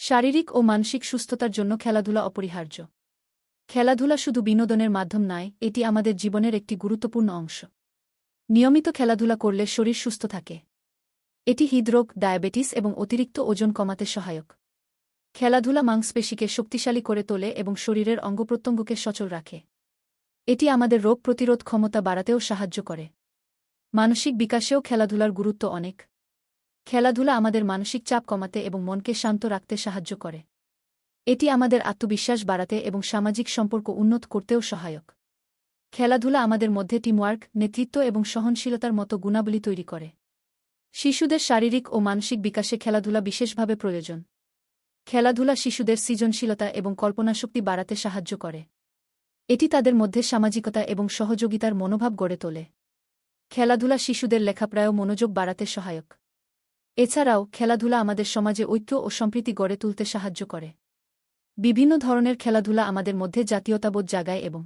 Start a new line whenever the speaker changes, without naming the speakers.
শারীরিক ও মানসিক সুস্থতার জন্য খেলাধুলা অপরিহার্য। খেলাধুলা শুধু বিনোদনের মাধ্যম নয়, এটি আমাদের জীবনের একটি গুরুত্বপূর্ণ অংশ। নিয়মিত খেলাধুলা করলে শরীর সুস্থ থাকে। এটি হৃদরোগ, ডায়াবেটিস এবং অতিরিক্ত ওজন কমাতে সহায়ক। খেলাধুলা মাংসপেশিকে শক্তিশালী করে তোলে এবং শরীরের অঙ্গপ্রত্যঙ্গকে সচল রাখে। এটি আমাদের রোগ প্রতিরোধ ক্ষমতা বাড়াতেও সাহায্য করে। মানসিক বিকাশেও খেলাধুলার গুরুত্ব অনেক। খেলাধুলা আমাদের মানসিক চাপ কমাতে এবং মনকে শান্ত রাখতে সাহায্য করে। এটি আমাদের আত্মবিশ্বাস বাড়াতে এবং সামাজিক সম্পর্ক উন্নত করতেও সহায়ক। খেলাধুলা আমাদের মধ্যে টিমওয়ার্ক, নেতৃত্ব এবং সহনশীলতার মতো গুণাবলী তৈরি করে। শিশুদের শারীরিক ও মানসিক বিকাশে খেলাধুলা বিশেষভাবে প্রয়োজন। খেলাধুলা শিশুদের সৃজনশীলতা এবং কল্পনাশক্তি বাড়াতে সাহায্য করে। এটি তাদের মধ্যে সামাজিকতা এবং সহযোগিতার মনোভাব গড়ে তোলে। খেলাধুলা শিশুদের লেখাপড়ায়ও মনোযোগ বাড়াতে সহায়ক। এছাড়াও খেলাধুলা আমাদের সমাজে ঐক্য ও সম্প্রীতি গড়ে তুলতে সাহায্য করে। বিভিন্ন ধরনের খেলাধুলা আমাদের মধ্যে জাতীয়তাবোধ জাগায় এবং